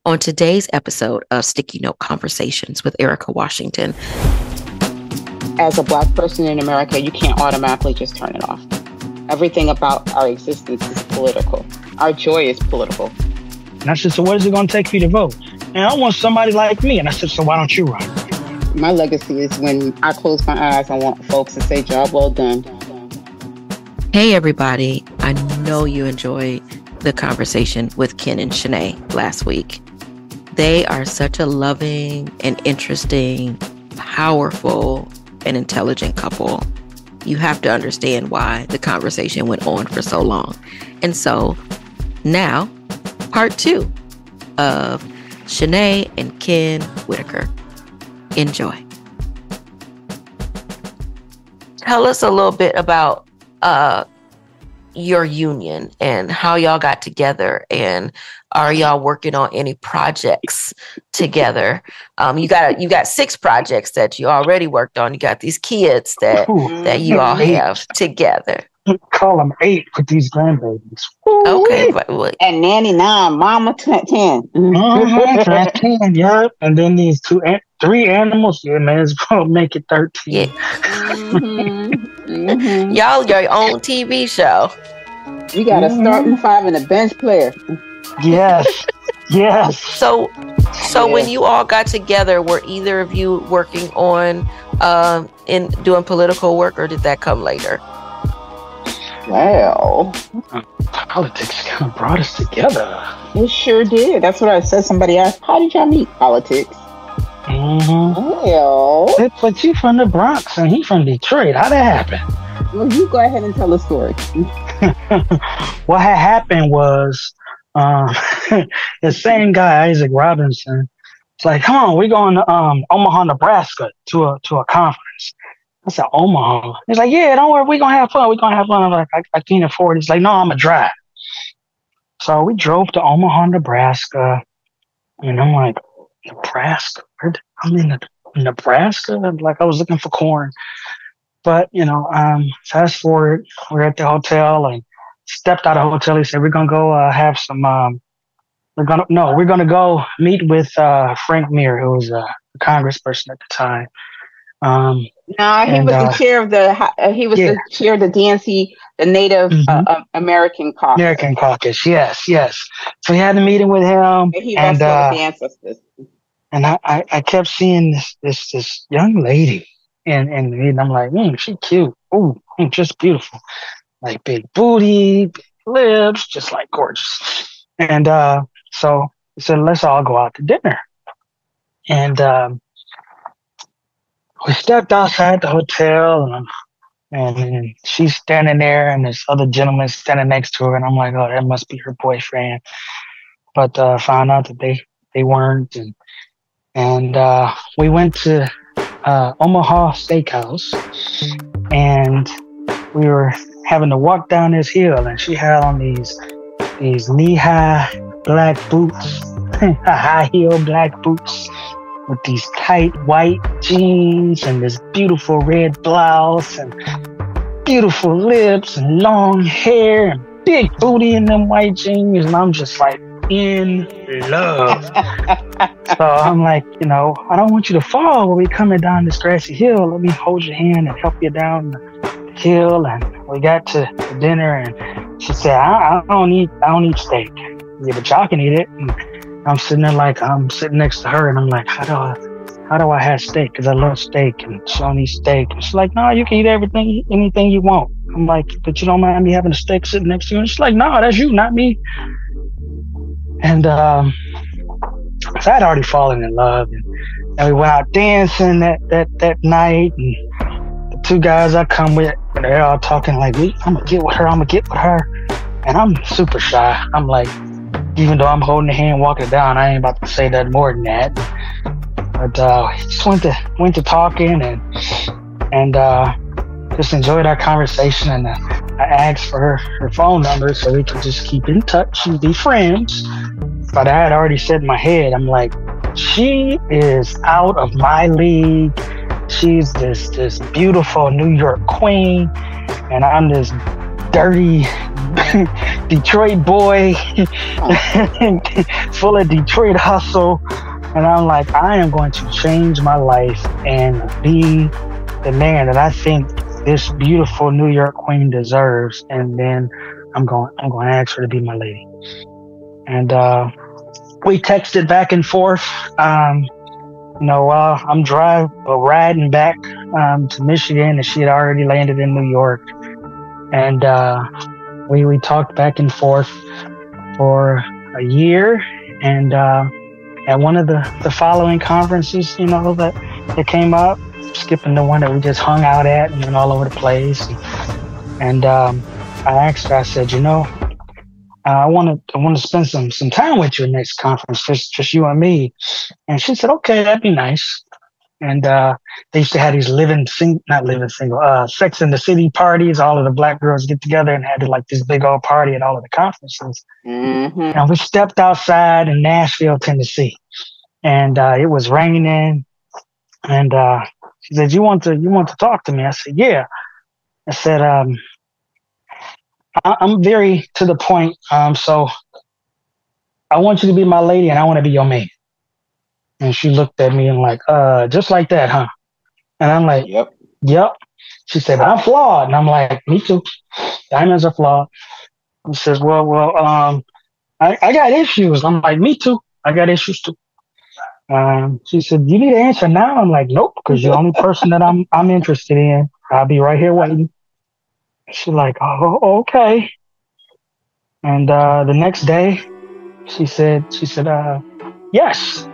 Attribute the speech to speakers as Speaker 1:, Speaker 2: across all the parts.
Speaker 1: On today's episode of Sticky Note Conversations with Erika Washington.
Speaker 2: As a Black person in America, you can't automatically just turn it off. Everything about our existence is political. Our joy is political.
Speaker 3: And I said, so what is it going to take for you to vote? And I want somebody like me. And I said, so why don't you run?
Speaker 2: My legacy is when I close my eyes, I want folks to say, job well done.
Speaker 1: Hey, everybody. I know you enjoyed the conversation with Ken and Shanay last week. They are such a loving and interesting, powerful and intelligent couple. You have to understand why the conversation went on for so long. And so now, part 2 of Shanay and Ken Whittaker. Enjoy. Tell us a little bit about your union and how y'all got together, and are y'all working on any projects together? You got 6 projects that you already worked on. You got these kids that you all have together.
Speaker 3: Call them 8 with these grandbabies.
Speaker 1: Okay,
Speaker 2: and nanny 9, mama 10.
Speaker 3: 10, yeah. And then these 3 animals. Yeah, man, it's gonna make it 13.
Speaker 1: Yeah. Y'all your own TV show.
Speaker 2: You got a starting 5 and a bench player.
Speaker 3: Yes.
Speaker 1: So when you all got together, were either of you working on in doing political work, or did that come later?
Speaker 2: Well,
Speaker 3: politics kind of brought us together.
Speaker 2: It sure did. That's what I said. Somebody asked, how did y'all meet? Politics. Well,
Speaker 3: but you from the Bronx and he from Detroit. How'd that happen?
Speaker 2: Well, you go ahead and tell the story.
Speaker 3: What had happened was the same guy, Isaac Robinson, it's like, come on, we're going to Omaha, Nebraska to a conference. I said, Omaha? He's like, yeah, don't worry, we're going to have fun. I'm like, I can't afford it. He's like, no, I'm going to drive. So we drove to Omaha, Nebraska, and I'm like, Nebraska? I'm in Nebraska? Like, I was looking for corn. But, fast forward, we're at the hotel and stepped out of the hotel. He said, we're going to go have some, we're going to go meet with Frank Muir, who was a congressperson at the time.
Speaker 2: No, he was the chair of the chair of the DNC, the Native American Caucus.
Speaker 3: American Caucus, yes. So he had a meeting with him.
Speaker 2: He was one of the ancestors.
Speaker 3: And I kept seeing this young lady, and I'm like, she cute. Ooh, just beautiful. Like big booty, big lips, just like gorgeous. And so he said, let's all go out to dinner. And we stepped outside the hotel, and she's standing there, and this other gentleman standing next to her, and I'm like, oh, that must be her boyfriend. But found out that they weren't, and we went to Omaha Steakhouse, and we were having to walk down this hill, and she had on these knee-high black boots, high-heel black boots, with these tight white jeans and this beautiful red blouse and beautiful lips and long hair and big booty in them white jeans. And I'm just like in love. So I'm like, I don't want you to fall when we coming down this grassy hill. Let me hold your hand and help you down the hill. And we got to dinner, and she said, I don't eat steak. Yeah, but y'all can eat it. And I'm sitting there like, I'm sitting next to her, and I'm like, how do I have steak? Because I love steak, and she don't eat steak. And she's like, no, you can eat anything you want. I'm like, but you don't mind me having a steak sitting next to you? And she's like, no, that's you, not me. And so I'd already fallen in love, and we went out dancing that night, and the 2 guys I come with, they're all talking like, I'm gonna get with her, and I'm super shy. I'm like, even though I'm holding the hand, walking down, I ain't about to say nothing more than that. But just went to talking and just enjoyed our conversation. And I asked for her phone number so we could just keep in touch and be friends. But I had already said in my head, I'm like, she is out of my league. She's this beautiful New York queen, and I'm this dirty Detroit boy, full of Detroit hustle. And I'm like, I am going to change my life and be the man that I think this beautiful New York queen deserves. And then I'm going to ask her to be my lady. And we texted back and forth. While I'm riding back to Michigan, and she had already landed in New York. And we talked back and forth for a year. And at one of the following conferences, that came up, skipping the one that we just hung out at and went all over the place. And I asked her, I said, I want to spend some time with you in next conference, just you and me. And she said, okay, that'd be nice. And they used to have these Sex in the City parties. All of the black girls get together and had like this big old party at all of the conferences. Mm-hmm. And we stepped outside in Nashville, Tennessee, and it was raining. And she said, "You want to talk to me?" I said, "Yeah." I said, "I'm very to the point. So I want you to be my lady, and I want to be your man." And she looked at me and like, just like that, huh? And I'm like, yep. She said, "But I'm flawed." And I'm like, me too. Diamonds are flawed. She says, well, I got issues. I'm like, me too. I got issues too. She said, "You need an answer now?" I'm like, "Nope, because you're the only person that I'm interested in. I'll be right here waiting." She's like, "Oh, okay." And the next day, she said, "Yes."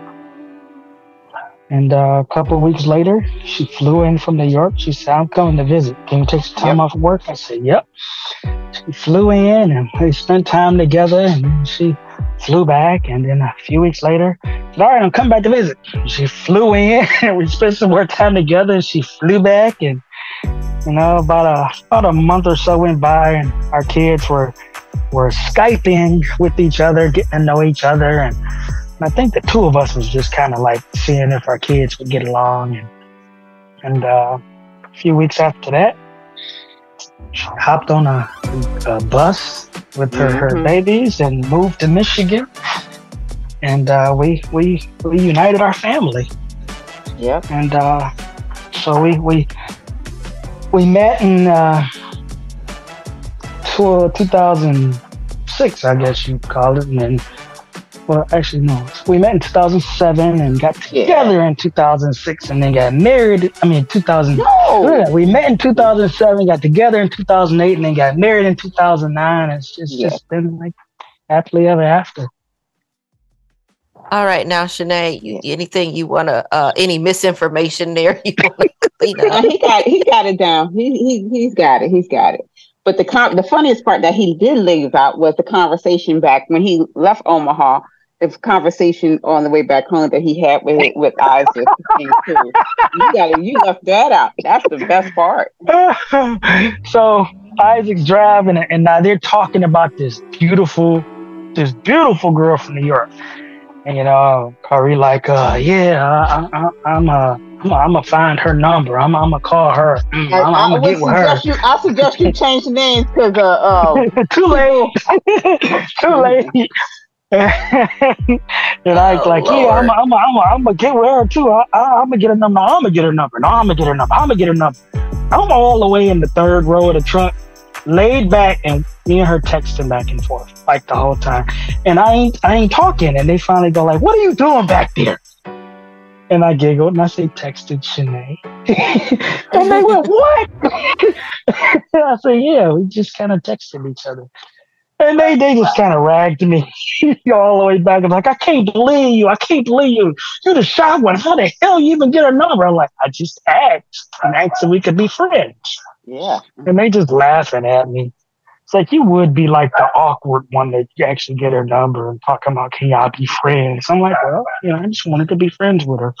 Speaker 3: And a couple of weeks later, she flew in from New York. She said, "I'm coming to visit. Can you take some time off of work?" I said, "Yep." She flew in and we spent time together, and then she flew back. And then a few weeks later, I said, "All right, I'm coming back to visit." She flew in and we spent some more time together. And she flew back, and about a month or so went by, and our kids were Skyping with each other, getting to know each other. And I think the two of us was just kind of like seeing if our kids would get along. And a few weeks after that, she hopped on a bus with her babies and moved to Michigan. And we united our family.
Speaker 2: Yep.
Speaker 3: And so we met in 2006, I guess you'd call it. And then, well, actually, no. We met in 2007 and got together in 2006, and then got married. 2000. No! We met in 2007, got together in 2008, and then got married in 2009. It's just been like happily ever after.
Speaker 1: All right, now, Shanay, anything you want to, any misinformation there you want to clean up?
Speaker 2: He got it down. He's got it. But the funniest part that he did leave out was the conversation back when he left Omaha. The conversation on the way back home that he had with Isaac. You left that out. That's the best part.
Speaker 3: So Isaac's driving, and now they're talking about this beautiful girl from New York. And Corey like, I'm gonna find her number. I'm gonna call her. I'm gonna get with her.
Speaker 2: I suggest you change the names because
Speaker 3: too late. And I was like, Lord. I'm gonna get with her too. I'm gonna get her number. I'm gonna get her number. I'm all the way in the third row of the truck, laid back, and me and her texting back and forth like the whole time. And I ain't talking. And they finally go like, "What are you doing back there?" And I giggled and I say, "Texted Shanay." And they went, "What?" I said, "Yeah, we just kind of texted each other." And they just kind of ragged me all the way back. I'm like, "I can't believe you. You're the shy one. How the hell you even get her number?" I'm like, "I just asked if we could be friends."
Speaker 2: Yeah.
Speaker 3: And they just laughing at me. It's like, you would be like the awkward one that you actually get her number and talking about, "Can y'all be friends?" I'm like, well, I just wanted to be friends with her.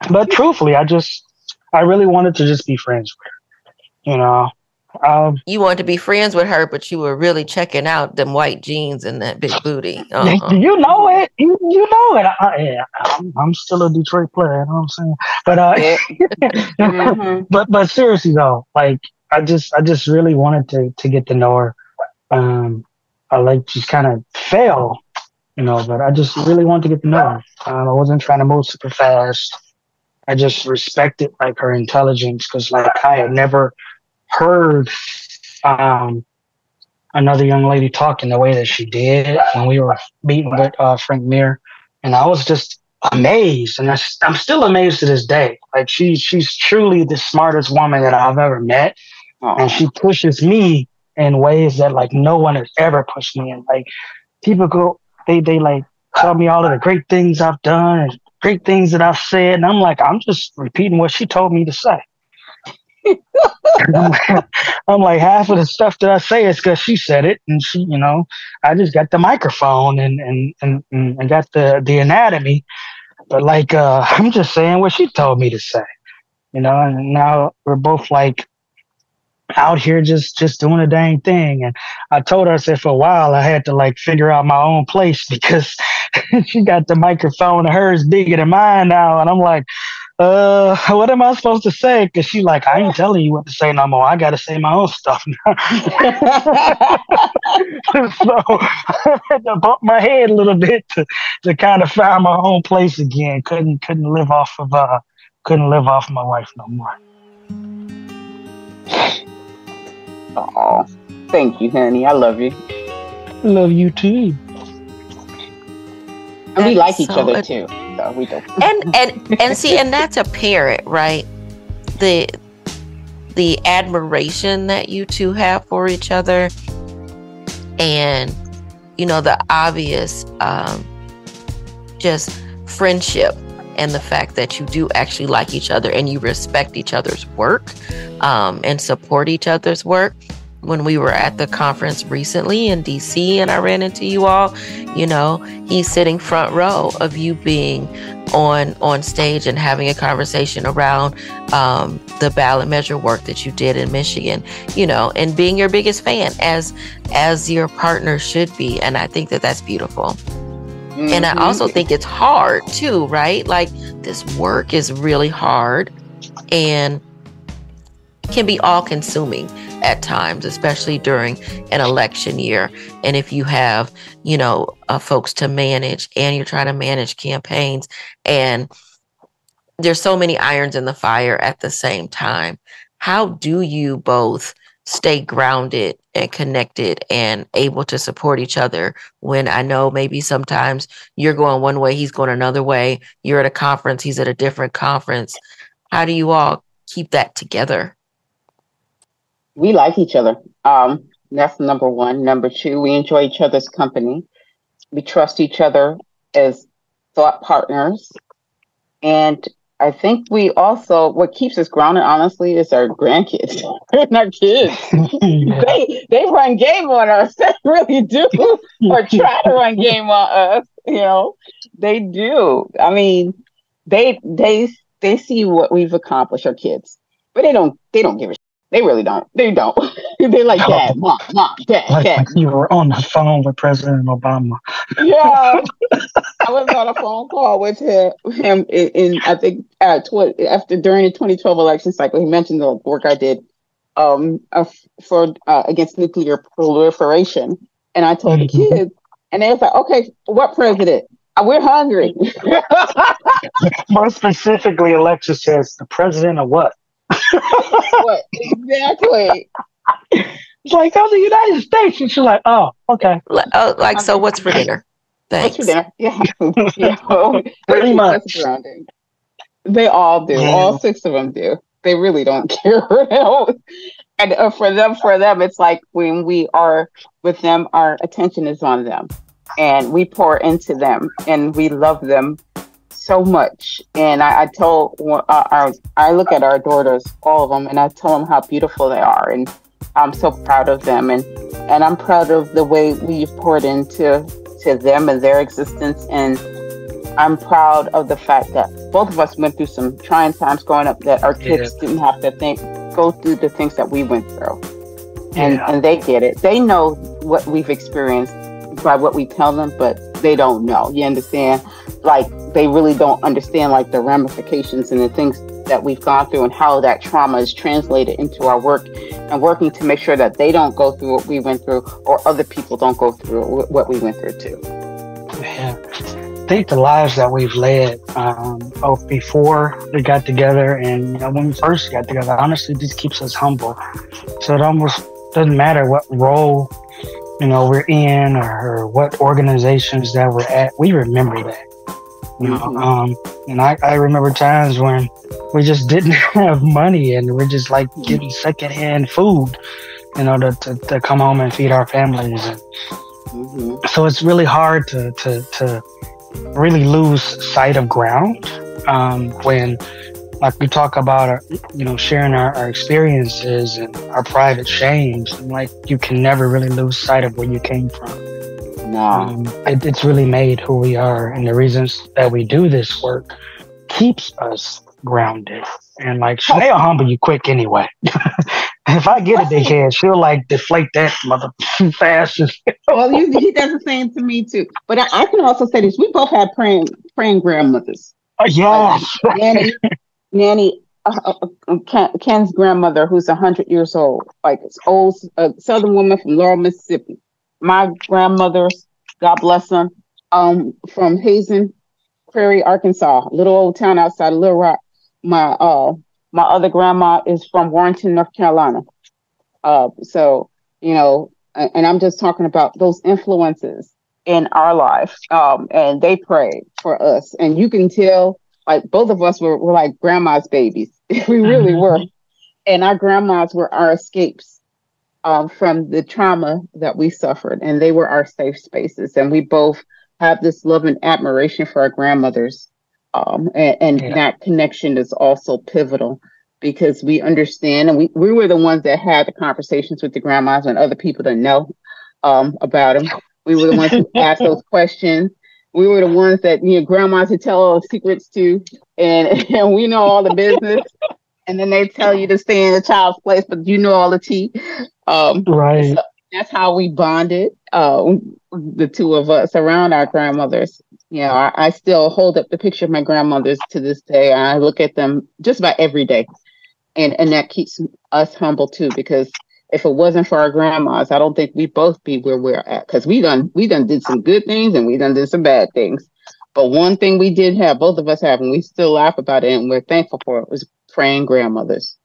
Speaker 3: But truthfully, I really wanted to just be friends with her.
Speaker 1: You wanted to be friends with her, but you were really checking out them white jeans and that big booty.
Speaker 3: You know it. You know it. I'm still a Detroit player. You know what I'm saying? But but seriously though, like I just really wanted to get to know her, I like just kind of fail, but I just really wanted to get to know her. I wasn't trying to move super fast. I just respected like her intelligence because like I had never heard another young lady talking the way that she did when we were meeting with Frank Mir, and I was just amazed, and I'm still amazed to this day. Like she's truly the smartest woman that I've ever met, and she pushes me in ways that like no one has ever pushed me in. Like people go, they like tell me all of the great things I've done and great things that I've said, and I'm like, I'm just repeating what she told me to say. I'm like, half of the stuff that I say is because she said it, and she, I just got the microphone and got the anatomy, but like, I'm just saying what she told me to say, and now we're both like out here just doing a dang thing. And I told her, I said, for a while I had to like figure out my own place because she got the microphone and hers bigger than mine now, and I'm like, what am I supposed to say? Because she like, I ain't telling you what to say no more. I got to say my own stuff now. So I had to bump my head a little bit to kind of find my own place again. Couldn't live off of my wife no more.
Speaker 2: Oh, thank you, honey. I love you.
Speaker 3: Love you too.
Speaker 2: And we like each other too. So we do.
Speaker 1: And see, and that's apparent, right? The admiration that you two have for each other, and the obvious just friendship, and the fact that you do actually like each other and you respect each other's work and support each other's work. When we were at the conference recently in DC and I ran into you all, he's sitting front row of you being on stage and having a conversation around the ballot measure work that you did in Michigan, and being your biggest fan as your partner should be. And I think that that's beautiful. Mm-hmm. And I also think it's hard too, right? Like this work is really hard and can be all consuming at times, especially during an election year. And if you have, folks to manage and you're trying to manage campaigns and there's so many irons in the fire at the same time, how do you both stay grounded and connected and able to support each other when I know maybe sometimes you're going one way, he's going another way, you're at a conference, he's at a different conference. How do you all keep that together?
Speaker 2: We like each other. That's number one. Number two, we enjoy each other's company. We trust each other as thought partners. And I think we also, what keeps us grounded, honestly, is our grandkids and our kids. Yeah. They run game on us. They really do. Or try to run game on us. They do. I mean, they see what we've accomplished, our kids, but they don't give a shit. They really don't. They don't. They're like, Dad, Mom, Dad,
Speaker 3: like
Speaker 2: Dad.
Speaker 3: You were on the phone with President Obama.
Speaker 2: Yeah. I was on a phone call with him in I think, during the 2012 election cycle. He mentioned the work I did for against nuclear proliferation. And I told the kids, and they was like, okay, what president? We're hungry.
Speaker 3: More specifically, Alexis says, the president of what?
Speaker 2: What? Exactly.
Speaker 3: It's like, of the United States. And she's like, oh, okay.
Speaker 1: So what's for dinner? Thanks.
Speaker 2: What's for dinner? Yeah.
Speaker 3: Pretty much.
Speaker 2: They all do. Yeah. All six of them do. They really don't care. And for them, it's like when we are with them, our attention is on them. And we pour into them. And we love them so much. And I look at our daughters, all of them, and I tell them how beautiful they are. And I'm so proud of them. And I'm proud of the way we've poured into them and their existence. And I'm proud of the fact that both of us went through some trying times growing up, that our kids didn't have to go through the things that we went through. And they get it. They know what we've experienced by what we tell them, but they don't know. You understand? Like, they really don't understand like the ramifications and the things that we've gone through and how that trauma is translated into our work, and working to make sure that they don't go through what we went through, or other people don't go through what we went through too.
Speaker 3: Yeah. I think the lives that we've led both before we got together and when we first got together, honestly, just keeps us humble. So it almost doesn't matter what role we're in or what organizations that we're at. We remember that. And I remember times when we just didn't have money and we're just like getting secondhand food, to come home and feed our families. And so it's really hard to really lose sight of ground when, like, we talk about sharing our experiences and our private shames, and like you can never really lose sight of where you came from.
Speaker 2: No.
Speaker 3: It's really made who we are, and the reasons that we do this work keeps us grounded. And like, Shanay will humble you quick anyway. If I get a big head, she'll like deflate that mother fast.
Speaker 2: Well, he does the same to me too. But I can also say this: we both had praying grandmothers.
Speaker 3: Yes.
Speaker 2: Nanny, Ken's grandmother, who's 100 years old, like old Southern woman from Laurel, Mississippi. My grandmother's, God bless them, from Hazen Prairie, Arkansas, little old town outside of Little Rock. My other grandma is from Warrenton, North Carolina. So, and I'm just talking about those influences in our life. And they prayed for us. And you can tell, like, both of us were like grandma's babies. We really were. And our grandmas were our escapes from the trauma that we suffered. And they were our safe spaces. And we both have this love and admiration for our grandmothers. That connection is also pivotal because we understand, and we were the ones that had the conversations with the grandmas when other people didn't know about them. We were the ones who asked those questions. We were the ones that grandmas would tell all the secrets to, and we know all the business. And then they tell you to stay in the child's place, but you know all the tea.
Speaker 3: Right.
Speaker 2: So that's how we bonded, the two of us around our grandmothers. I still hold up the picture of my grandmothers to this day. I look at them just about every day. And that keeps us humble too, because if it wasn't for our grandmas, I don't think we'd both be where we're at. Because we done did some good things and we done did some bad things. But one thing we did have, both of us have, and we still laugh about it and we're thankful for it, was praying grandmothers.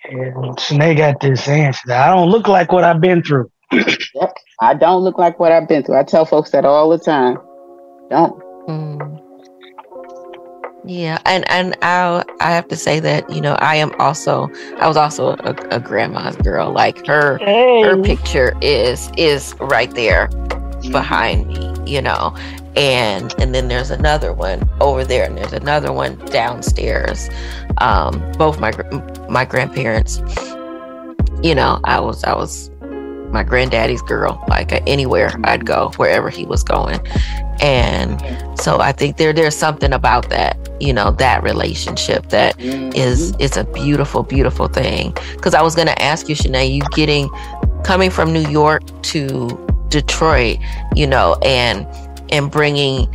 Speaker 3: And Shanay got this answer. I don't look like what I've been through.
Speaker 2: Yep. I don't look like what I've been through. I tell folks that all the time. Don't.
Speaker 1: Yeah, and I have to say that I was also a grandma's girl. Like her picture is right there behind me, and then there's another one over there, and there's another one downstairs. Both my grandparents, I was my granddaddy's girl. Like anywhere I'd go, wherever he was going. And so I think there's something about that, that relationship that is a beautiful, beautiful thing. Because I was going to ask you, Shanay, you coming from New York to Detroit, and bringing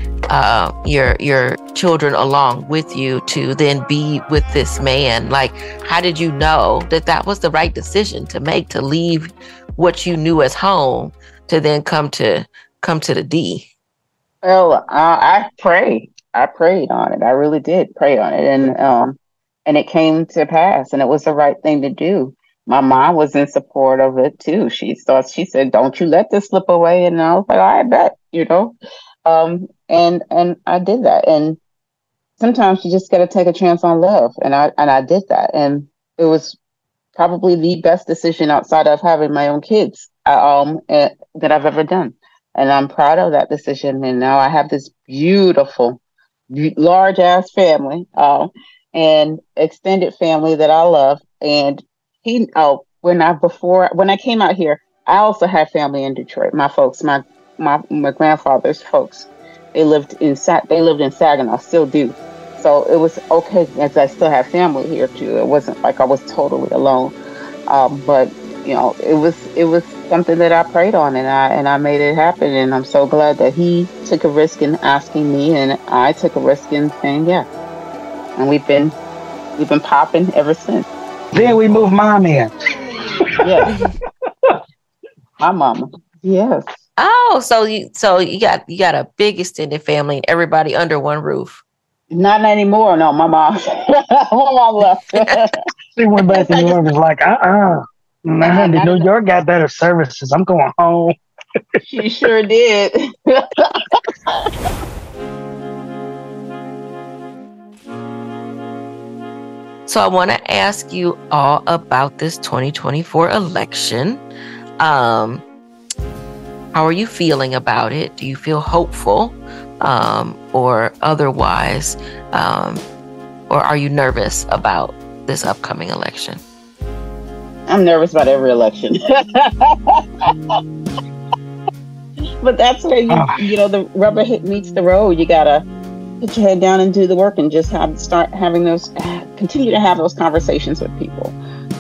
Speaker 1: your children along with you to then be with this man. Like, how did you know that was the right decision to make, to leave what you knew as home to then come to the D?
Speaker 2: Well, I prayed. I prayed on it. I really did pray on it, and it came to pass, and it was the right thing to do. My mom was in support of it too. She said, "Don't you let this slip away," and I was like, "I bet," and I did that. And sometimes you just got to take a chance on love, and I did that, and it was probably the best decision outside of having my own kids that I've ever done. And I'm proud of that decision. And now I have this beautiful, large ass family, and extended family that I love. And when I came out here, I also had family in Detroit. My folks, my grandfather's folks, they lived in Saginaw, still do. So it was okay, as I still have family here too. It wasn't like I was totally alone. But it was something that I prayed on, and I made it happen. And I'm so glad that he took a risk in asking me, and I took a risk in saying yes. And we've been we've been popping ever since.
Speaker 3: Then we moved mom in.
Speaker 2: Yes. My mama. Yes.
Speaker 1: Oh, so you got a big extended family and everybody under one roof.
Speaker 2: Not anymore. No, my mom. My mom left.
Speaker 3: She went back to New York. Was like, man, New York got better services. I'm going home.
Speaker 2: She sure did.
Speaker 1: So I want to ask you all about this 2024 election. How are you feeling about it? Do you feel hopeful or otherwise? Or are you nervous about this upcoming election?
Speaker 2: I'm nervous about every election. But that's where the rubber meets the road. You got to put your head down and do the work and just continue to have those conversations with people.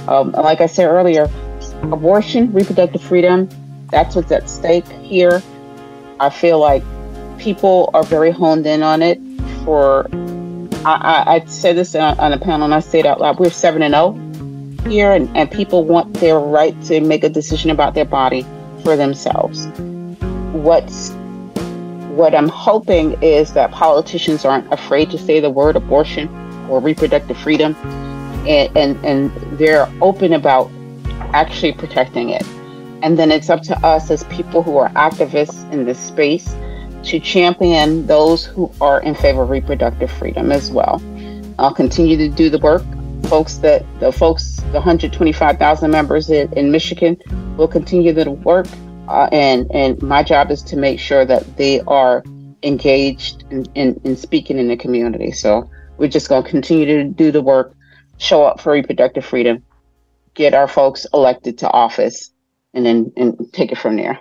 Speaker 2: Like I said earlier, abortion, reproductive freedom, that's what's at stake here. I feel like people are very honed in on it. I said this on a panel and I say it out loud. We're 7-0 here, and people want their right to make a decision about their body for themselves. What I'm hoping is that politicians aren't afraid to say the word abortion or reproductive freedom, and they're open about actually protecting it. And then it's up to us as people who are activists in this space to champion those who are in favor of reproductive freedom as well. I'll continue to do the work. The 125,000 members in Michigan will continue the work. And my job is to make sure that they are engaged in speaking in the community. So we're just going to continue to do the work, show up for reproductive freedom, get our folks elected to office, and then take it from there.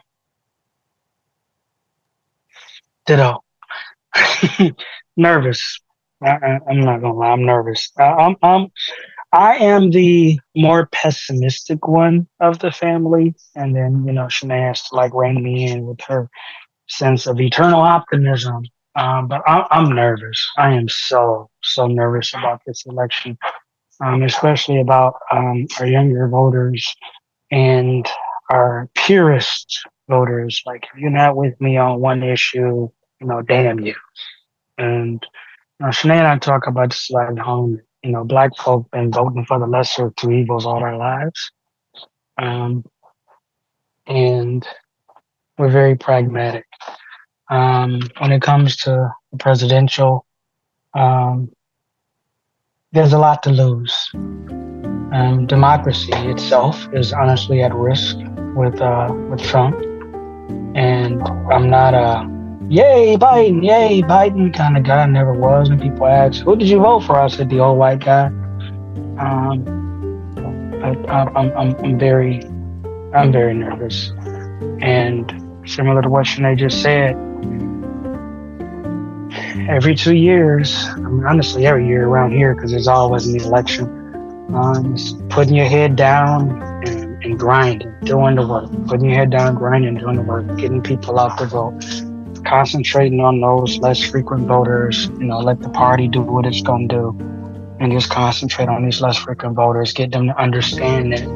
Speaker 3: Ditto. Nervous. I'm not gonna lie. I'm nervous. I am the more pessimistic one of the family, and then Shanay has to rein me in with her sense of eternal optimism. But I'm nervous. I am so nervous about this election, especially about our younger voters and our purist voters. Like, if you're not with me on one issue, damn you. And Shanay and I talk about this at home. Black folk been voting for the lesser of two evils all our lives. And we're very pragmatic. When it comes to the presidential, there's a lot to lose. Democracy itself is honestly at risk with Trump. And I'm not a yay Biden kind of guy. I never was. When people ask, who did you vote for? I said, the old white guy. I'm very nervous. And similar to what Shanay just said, every 2 years, honestly every year around here, because there's always an election, just putting your head down and grinding, doing the work, putting your head down, grinding, doing the work, getting people out to vote, concentrating on those less frequent voters, let the party do what it's going to do, and just concentrate on these less frequent voters, get them to understand that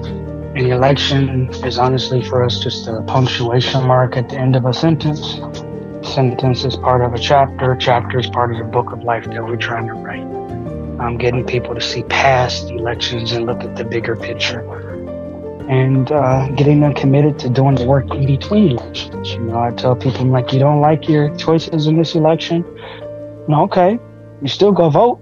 Speaker 3: an election is honestly for us just a punctuation mark at the end of a sentence. Sentence is part of a chapter. Chapter is part of the book of life that we're trying to write. Getting people to see past elections and look at the bigger picture. And getting them committed to doing the work in between elections. I tell people, I'm like, you don't like your choices in this election? No, okay. You still go vote.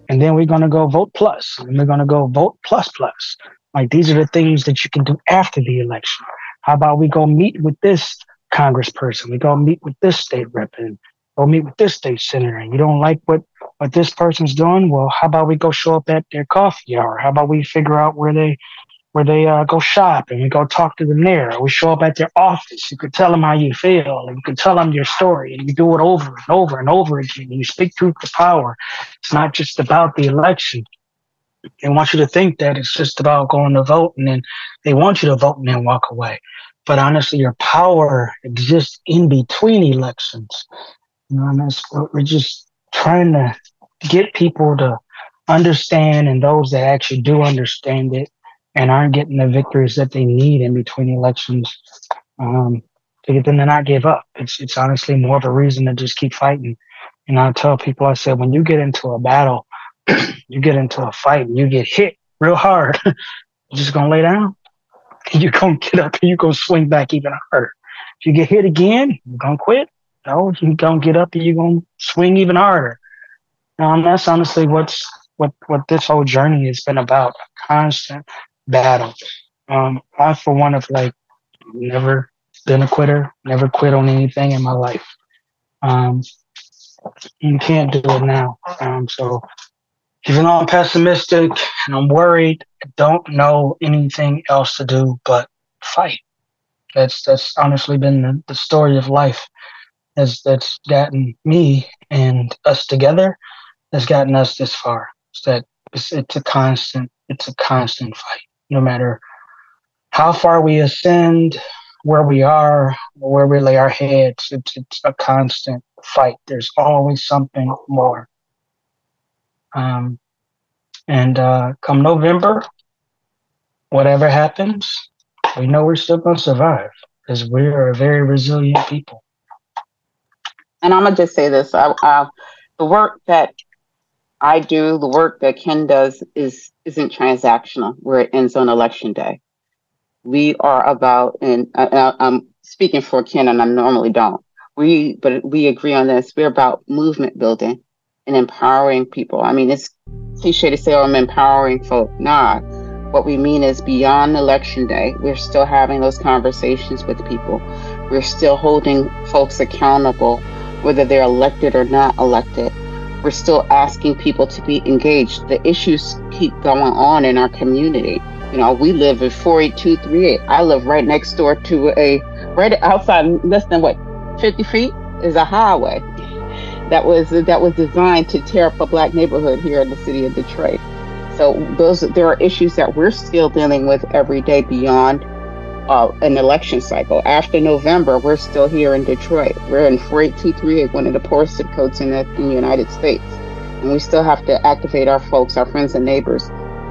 Speaker 3: And then we're going to go vote plus. And we're going to go vote plus plus. Like, these are the things that you can do after the election. How about we go meet with this congressperson? We go meet with this state rep and go meet with this state senator. And you don't like what this person's doing? Well, how about we go show up at their coffee hour? How about we figure out where they go shop and we go talk to them there? Or we show up at their office. You could tell them how you feel, and you could tell them your story, and you do it over and over and over again. And you speak truth to power. It's not just about the election. They want you to think that it's just about going to vote, and then they want you to vote and then walk away. But honestly, your power exists in between elections. And we're just trying to get people to understand, and those that actually do understand it and aren't getting the victories that they need in between elections, to get them to not give up. It's honestly more of a reason to just keep fighting. And I tell people, I said, when you get into a battle, you get into a fight, and you get hit real hard, you're just gonna lay down, and you're gonna get up, and you're gonna swing back even harder. If you get hit again, you're gonna quit. No, you're gonna get up, and you're gonna swing even harder. That's honestly what this whole journey has been about, a constant battle. I, for one, have never been a quitter, never quit on anything in my life. You can't do it now. So even though I'm pessimistic and I'm worried, I don't know anything else to do but fight. That's honestly been the story of life. That's gotten me and us together. That's gotten us this far. It's a constant fight. No matter how far we ascend, where we are, where we lay our heads, it's a constant fight. There's always something more. And come November, whatever happens, we know we're still going to survive because we're a very resilient people.
Speaker 2: And I'm going to just say this. The work that I do, the work that Ken does isn't transactional where it ends on election day. We are about, and I'm speaking for Ken and I normally don't, but we agree on this. We're about movement building and empowering people. I mean, it's cliche to say, oh, I'm empowering folk. Nah, what we mean is beyond election day, we're still having those conversations with people. We're still holding folks accountable, whether they're elected or not elected. We're still asking people to be engaged. The issues keep going on in our community. You know, we live at 48238. I live right next door to right outside, less than 50 feet is a highway that was designed to tear up a Black neighborhood here in the city of Detroit. So there are issues that we're still dealing with every day beyond an election cycle. After November, we're still here in Detroit. We're in 48238, one of the poorest zip codes in the United States. And we still have to activate our folks, our friends and neighbors,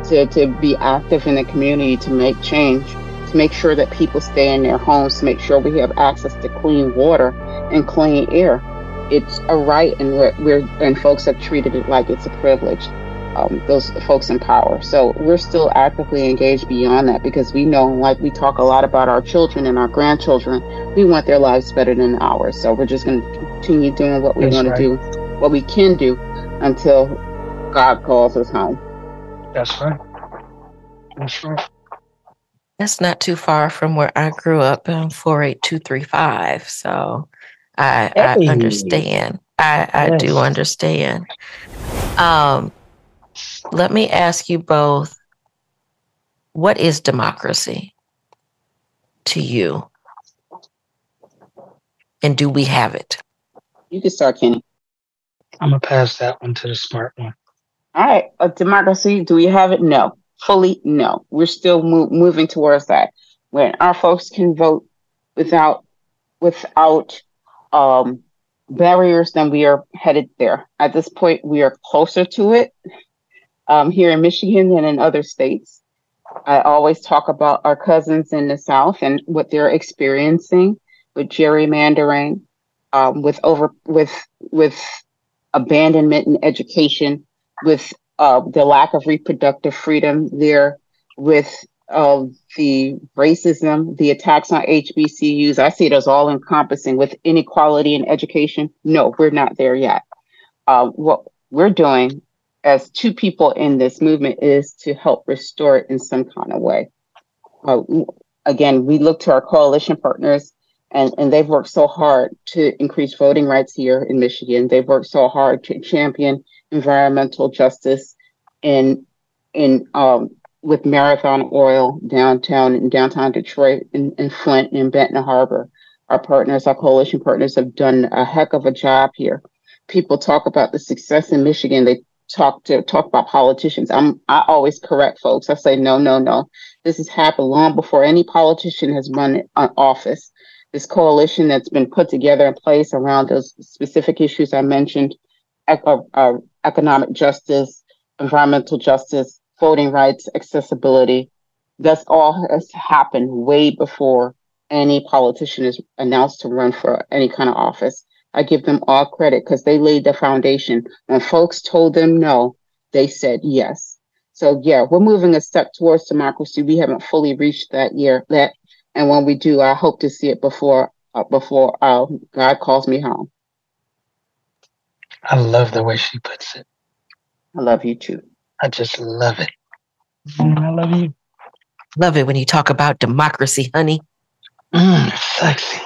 Speaker 2: to be active in the community, to make change, to make sure that people stay in their homes, to make sure we have access to clean water and clean air. It's a right, and folks have treated it like it's a privilege. Those folks in power. So we're still actively engaged beyond that because we know, like we talk a lot about our children and our grandchildren, we want their lives better than ours. So we're just going to continue doing what we want to do, what we can do until God calls us home.
Speaker 3: That's right. That's right.
Speaker 1: That's not too far from where I grew up in 48235. So I understand. I do understand. Let me ask you both, what is democracy to you? And do we have it?
Speaker 2: You can start, Kenny.
Speaker 3: I'm going to pass that one to the smart one.
Speaker 2: All right. A democracy, do we have it? No. Fully, no. We're still moving towards that. When our folks can vote without barriers, then we are headed there. At this point, we are closer to it here in Michigan than in other states. I always talk about our cousins in the South and what they're experiencing with gerrymandering, with abandonment in education, with the lack of reproductive freedom there, with the racism, the attacks on HBCUs. I see it as all encompassing with inequality in education. No, we're not there yet. What we're doing as two people in this movement is to help restore it in some kind of way. Again, we look to our coalition partners, and they've worked so hard to increase voting rights here in Michigan. They've worked so hard to champion environmental justice with Marathon Oil in downtown Detroit, in Flint, and Benton Harbor. Our partners, our coalition partners, have done a heck of a job here. People talk about the success in Michigan. They talk about politicians. I always correct folks. I say, no. This has happened long before any politician has run an office. This coalition that's been put together in place around those specific issues I mentioned, economic justice, environmental justice, voting rights, accessibility. That's all has happened way before any politician is announced to run for any kind of office. I give them all credit because they laid the foundation. When folks told them no, they said yes. So yeah, we're moving a step towards democracy. We haven't fully reached that year yet, and when we do, I hope to see it before God calls me home.
Speaker 3: I love the way she puts it.
Speaker 2: I love you too.
Speaker 3: I just love it. I love you.
Speaker 1: Love it when you talk about democracy, honey.
Speaker 3: Sexy.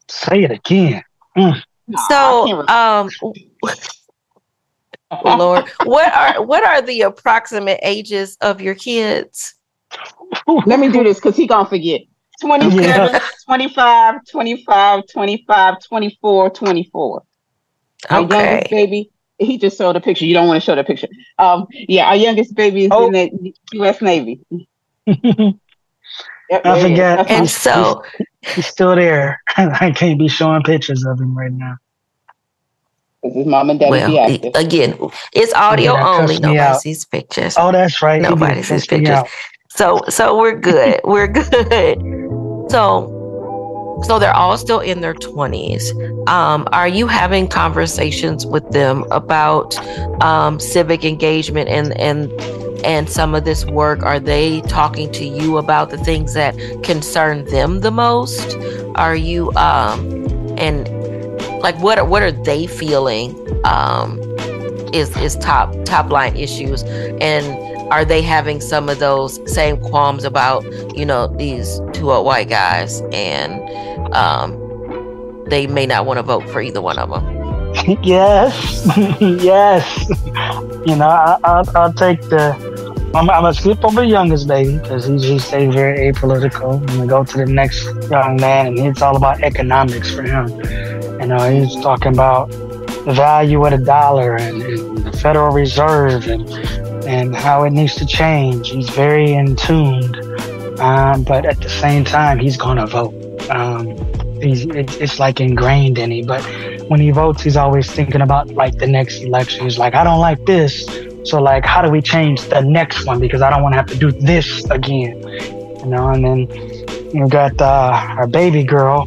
Speaker 3: Say it again.
Speaker 1: So, Lord, what are the approximate ages of your kids?
Speaker 2: Let me do this because he gonna forget. 27, 25, 25, 25, 24, 24. Our youngest baby, he just showed a picture. You don't want to show the picture. Yeah, our youngest baby is in the U.S. Navy. Yep,
Speaker 3: I forget.
Speaker 1: And so
Speaker 3: he's still there. I can't be showing pictures of him right now.
Speaker 2: His mom and dad be active.
Speaker 1: Again, it's audio only. Nobody sees pictures.
Speaker 3: Oh, that's right.
Speaker 1: Nobody sees pictures. So we're good. We're good. So they're all still in their 20s. Are you having conversations with them about civic engagement and some of this work? Are they talking to you about the things that concern them the most? Are you and like what are they feeling is top line issues, and are they having some of those same qualms about, these two old white guys, and they may not want to vote for either one of them?
Speaker 3: Yes. Yes. I'll take I'm gonna skip over the youngest baby because he stays very apolitical. I'm gonna go to the next young man, and it's all about economics for him. He's talking about the value of the dollar and the Federal Reserve and how it needs to change. He's very in tuned, but at the same time, he's gonna vote. It's like ingrained in him. But when he votes, he's always thinking about like the next election. He's like, I don't like this, so like, how do we change the next one? Because I don't want to have to do this again. And then you got our baby girl,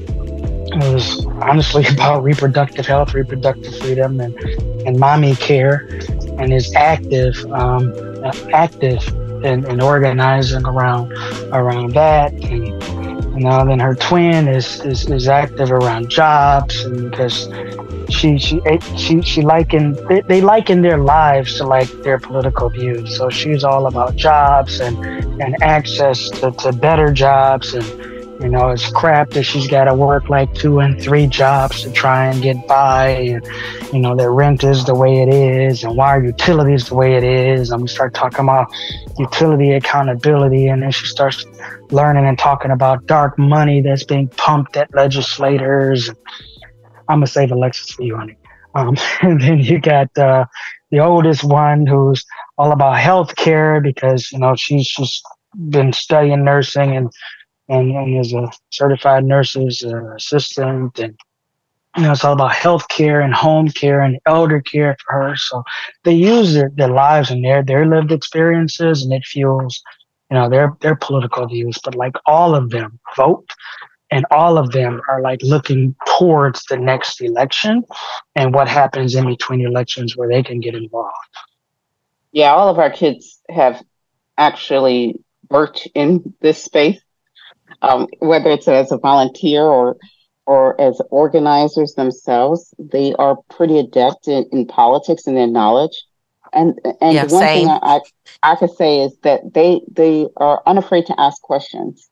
Speaker 3: who's honestly about reproductive health, reproductive freedom, and mommy care, and is active in organizing around that. And then her twin is active around jobs, and because they liken their lives to like their political views. So she's all about jobs and access to better jobs, and it's crap that she's got to work like 2 and 3 jobs to try and get by, and their rent is the way it is, and why are utilities the way it is, and we start talking about utility accountability, and then she starts learning and talking about dark money that's being pumped at legislators. I'm gonna save Alexis for you, honey. And then you got the oldest one, who's all about healthcare because she's just been studying nursing and is a certified nurse's assistant, and it's all about healthcare and home care and elder care for her. So they use their lives and their lived experiences, and it fuels their political views. But like all of them vote. And all of them are like looking towards the next election and what happens in between elections where they can get involved.
Speaker 2: Yeah, all of our kids have actually worked in this space, whether it's as a volunteer or as organizers themselves. They are pretty adept in politics and their knowledge. And the one thing I could say is that they are unafraid to ask questions.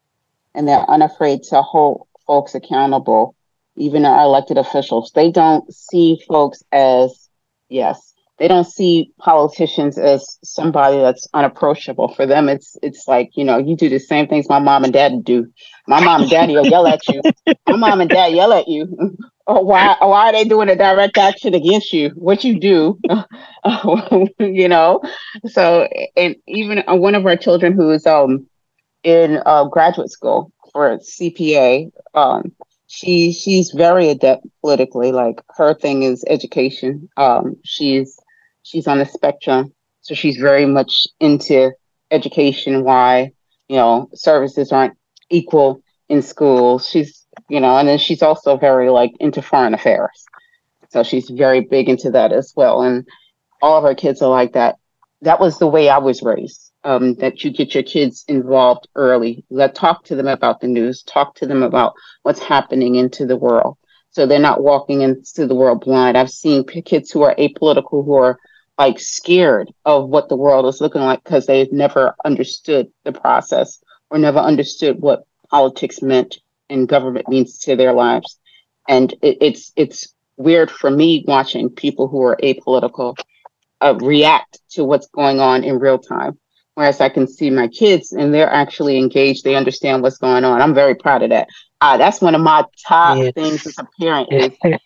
Speaker 2: And they're unafraid to hold folks accountable, even our elected officials. They don't see folks as, they don't see politicians as somebody that's unapproachable. For them, it's like, you do the same things my mom and dad do. My mom and daddy will yell at you. My mom and dad yell at you. Why are they doing a direct action against you? What you do, So, and even one of our children who is in graduate school for CPA, She's very adept politically. Like her thing is education. She's on the spectrum, so she's very much into education. Why services aren't equal in schools. She's and then she's also very like into foreign affairs. So she's very big into that as well. And all of our kids are like that. That was the way I was raised. That you get your kids involved early. Talk to them about the news. Talk to them about what's happening into the world. So they're not walking into the world blind. I've seen kids who are apolitical who are like scared of what the world is looking like because they've never understood the process or never understood what politics meant and government means to their lives. And it's weird for me watching people who are apolitical react to what's going on in real time. Whereas I can see my kids and they're actually engaged. They understand what's going on. I'm very proud of that. That's one of my top things as a parent is that.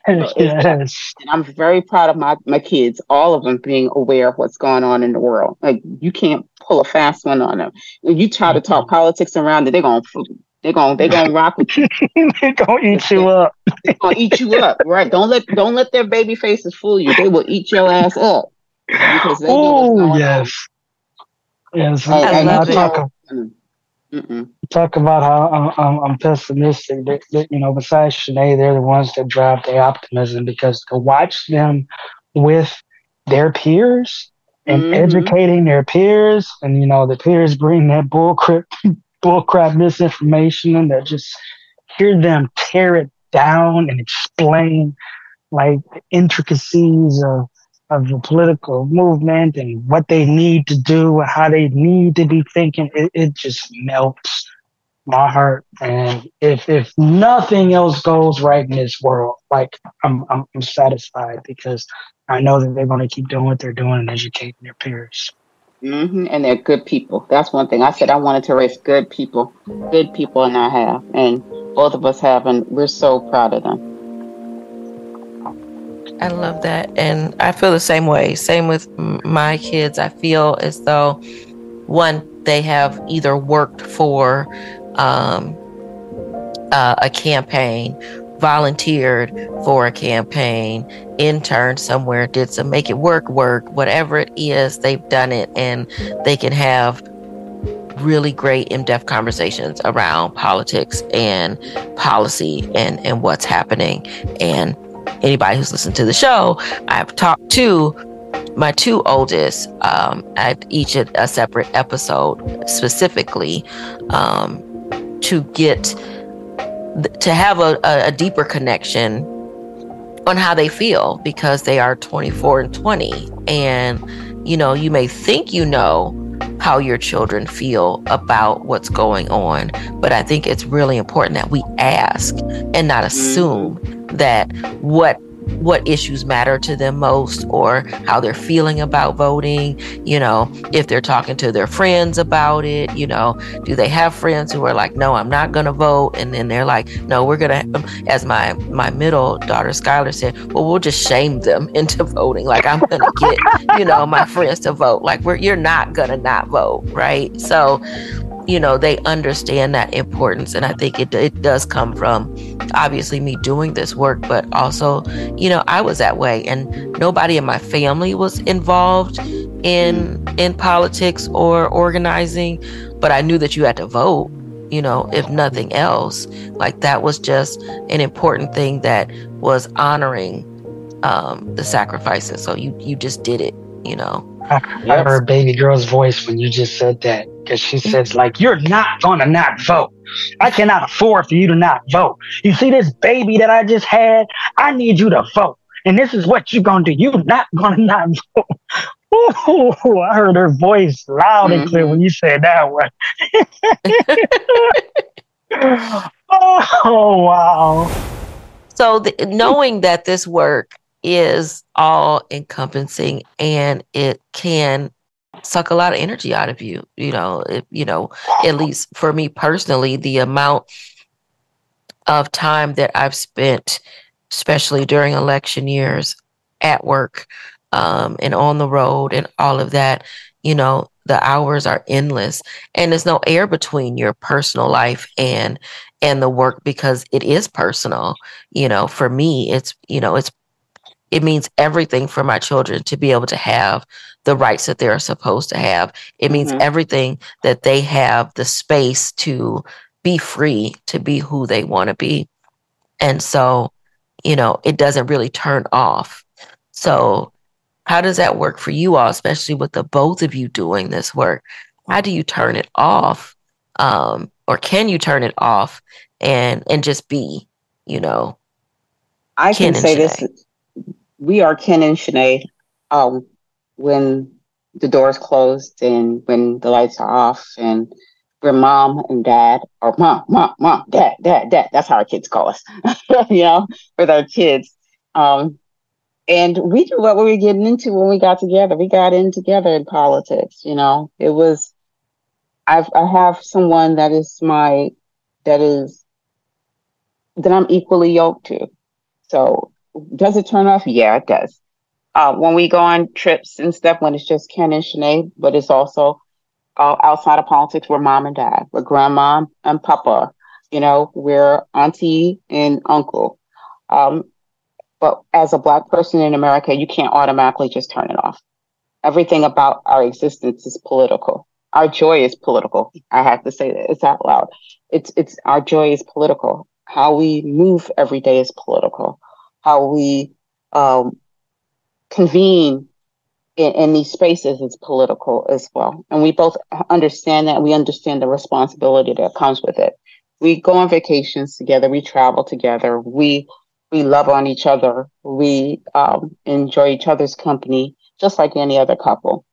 Speaker 2: And I'm very proud of my kids, all of them being aware of what's going on in the world. Like you can't pull a fast one on them. When you try to talk politics around it, they're gonna rock with you.
Speaker 3: They're gonna eat you up.
Speaker 2: They're gonna eat you up, right? Don't let their baby faces fool you. They will eat your ass up because they know what's going on.
Speaker 3: Yes,
Speaker 1: I love
Speaker 3: talk about how I'm pessimistic. Besides Shanay, they're the ones that drive the optimism because to watch them with their peers and educating their peers, and the peers bring that bullcrap misinformation, and that just hear them tear it down and explain like the intricacies of the political movement and what they need to do, how they need to be thinking. It just melts my heart. And if nothing else goes right in this world, like I'm satisfied because I know that they're going to keep doing what they're doing and educating their peers.
Speaker 2: And they're good people. That's one thing. I said I wanted to raise good people, and I have, and both of us have, and we're so proud of them.
Speaker 1: I love that. And I feel the same way. Same with my kids. I feel as though, one, they have either worked for a campaign, volunteered for a campaign, interned somewhere, did some make it work, whatever it is, they've done it, and they can have really great in-depth conversations around politics and policy and what's happening. And anybody who's listened to the show, I've talked to my two oldest at each a separate episode specifically to have a deeper connection on how they feel, because they are 24 and 20. And, you may think how your children feel about what's going on, but I think it's really important that we ask and not assume that what issues matter to them most or how they're feeling about voting, if they're talking to their friends about it, do they have friends who are like, no, I'm not going to vote. And then they're like, no, we're going to, as my middle daughter, Skylar, said, well, we'll just shame them into voting. Like I'm going to get, my friends to vote. Like you're not going to not vote. Right. So, they understand that importance. And I think it does come from obviously me doing this work, but also, I was that way, and nobody in my family was involved in politics or organizing, but I knew that you had to vote, if nothing else. Like that was just an important thing that was honoring the sacrifices. So you just did it,
Speaker 3: I heard baby girl's voice when you just said that, because she says like, you're not gonna not vote. I cannot afford for you to not vote. You see this baby that I just had? I need you to vote. And this is what you're gonna do. You're not gonna not vote. Ooh, I heard her voice loud and clear when you said that one. Oh, wow.
Speaker 1: So knowing that this work is all encompassing and it can suck a lot of energy out of you, at least for me personally, the amount of time that I've spent, especially during election years, at work and on the road and all of that, the hours are endless, and there's no air between your personal life and the work, because it is personal. For me, it means everything for my children to be able to have the rights that they're supposed to have. It means everything that they have the space to be free, to be who they want to be. And so, it doesn't really turn off. So how does that work for you all, especially with the both of you doing this work? How do you turn it off? Or can you turn it off and just be,
Speaker 2: I
Speaker 1: Ken
Speaker 2: can say
Speaker 1: Shanae?
Speaker 2: this. We are Ken and Shanae when the door's closed and when the lights are off, and we're mom and dad, or mom, dad. That's how our kids call us, with our kids. And we knew what we were getting into when we got together. We got in together in politics. It was, I have someone that I'm equally yoked to. So does it turn off? Yeah, it does. When we go on trips and stuff, when it's just Ken and Shanae, but it's also outside of politics, we're mom and dad, we're grandma and papa, we're auntie and uncle. But as a Black person in America, you can't automatically just turn it off. Everything about our existence is political. Our joy is political. I have to say that. It's out loud. It's our joy is political. How we move every day is political. How we convene in these spaces is political as well. And we both understand that. We understand the responsibility that comes with it. We go on vacations together. We travel together. We love on each other. We enjoy each other's company, just like any other couple.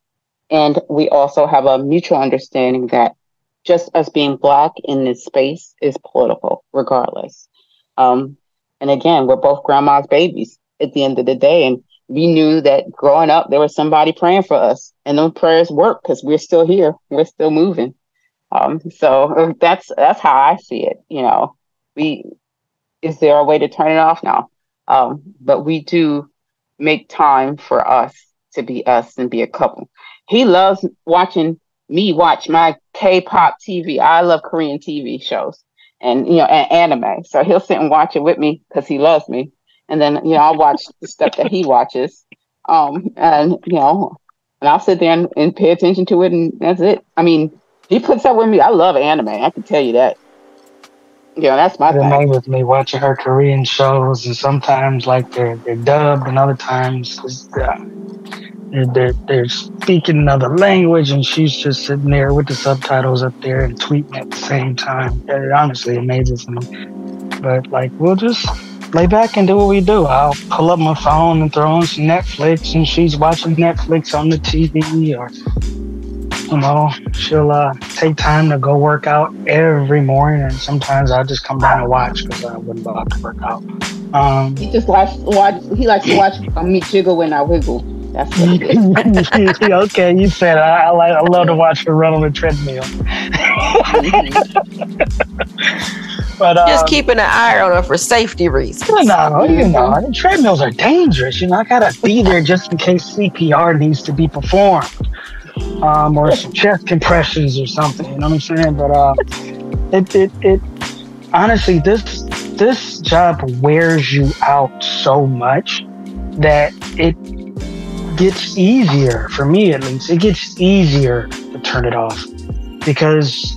Speaker 2: And we also have a mutual understanding that just us being Black in this space is political, regardless. And again, we're both grandma's babies at the end of the day. And we knew that growing up, there was somebody praying for us, and those prayers work because we're still here. We're still moving. So that's how I see it. Is there a way to turn it off now? But we do make time for us to be us and be a couple. He loves watching me watch my K-pop TV. I love Korean TV shows and anime. So he'll sit and watch it with me because he loves me. And then I'll watch the stuff that he watches. And I'll sit there and pay attention to it, and that's it. I mean, he puts up with me. I love anime. I can tell you that. That's my thing.
Speaker 3: With me watching her Korean shows, and sometimes like they're dubbed, and other times they're speaking another language, and she's just sitting there with the subtitles up there and tweeting at the same time. It honestly amazes me. But like, we'll just lay back and do what we do. I'll pull up my phone and throw on some Netflix, and she's watching Netflix on the TV, or she'll take time to go work out every morning, and sometimes I'll just come down and watch because I wouldn't go out to work out.
Speaker 2: He just he likes to watch me jiggle when I wiggle. That's what it is.
Speaker 3: Okay, you said it. I love to watch her run on the treadmill. But
Speaker 1: just keeping an eye on her for safety reasons.
Speaker 3: The treadmills are dangerous. I gotta be there just in case CPR needs to be performed. Or some chest compressions or something, you know what I'm saying? But it honestly, this job wears you out so much that it gets easier, for me at least, it gets easier to turn it off, because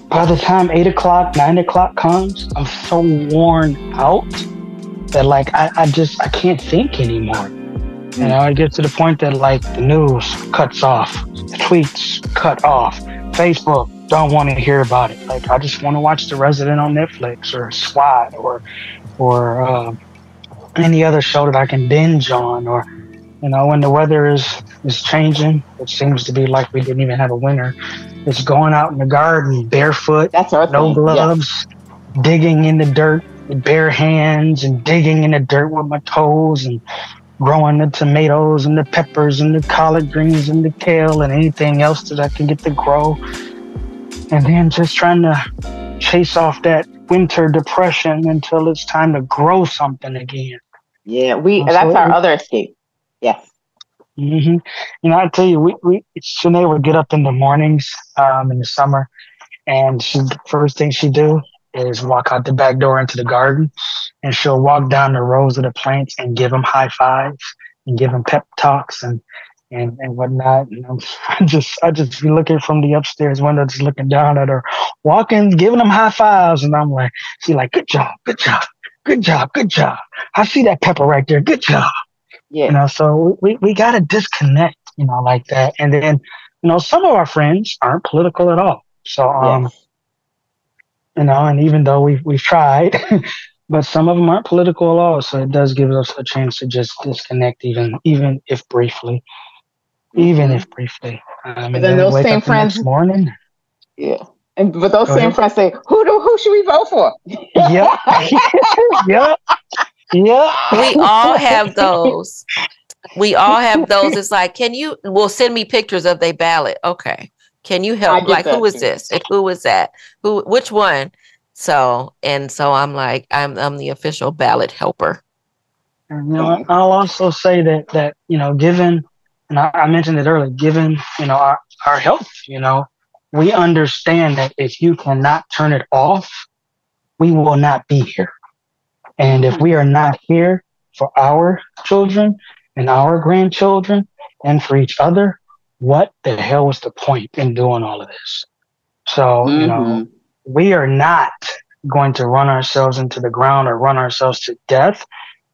Speaker 3: by the time 8 o'clock, 9 o'clock comes, I'm so worn out that like I can't think anymore. It gets to the point that like the news cuts off, the tweets cut off, Facebook don't want to hear about it. Like I just want to watch The Resident on Netflix, or SWAT, or any other show that I can binge on. Or when the weather is changing, it seems to be like we didn't even have a winter. It's going out in the garden barefoot, no gloves, digging in the dirt with bare hands, and digging in the dirt with my toes, and growing the tomatoes and the peppers and the collard greens and the kale and anything else that I can get to grow. And then just trying to chase off that winter depression until it's time to grow something again.
Speaker 2: Yeah, that's our other escape. Yes.
Speaker 3: You know, I tell you, Shanae would get up in the mornings, in the summer, and the first thing she do is walk out the back door into the garden, and she'll walk down the rows of the plants and give them high fives and give them pep talks and whatnot. And I just be looking from the upstairs window, just looking down at her, walking, giving them high fives, and I'm like, she like, good job, good job, good job, good job. I see that pepper right there, good job.
Speaker 2: Yeah.
Speaker 3: You know, so we got to disconnect, you know, like that. And then, you know, some of our friends aren't political at all. So, you know, and even though we've tried, but some of them aren't political at all. So it does give us a chance to just disconnect, even if briefly, even if briefly. And
Speaker 2: then
Speaker 3: we
Speaker 2: those
Speaker 3: wake
Speaker 2: same
Speaker 3: up the
Speaker 2: friends,
Speaker 3: next morning.
Speaker 2: yeah. But those
Speaker 3: Go
Speaker 2: same
Speaker 3: ahead.
Speaker 2: friends say, who should we vote for?
Speaker 3: Yep. Yep. Yep.
Speaker 1: We all have those. We all have those. It's like, send me pictures of their ballot. Okay. Can you help? Like, who is this? And who is that? Which one? So I'm like, I'm the official ballot helper.
Speaker 3: And, you know, I'll also say that, you know, given, and I mentioned it earlier, given, you know, our health, you know, we understand that if you cannot turn it off, we will not be here. And if we are not here for our children and our grandchildren and for each other, what the hell was the point in doing all of this? So, you know, we are not going to run ourselves into the ground or run ourselves to death,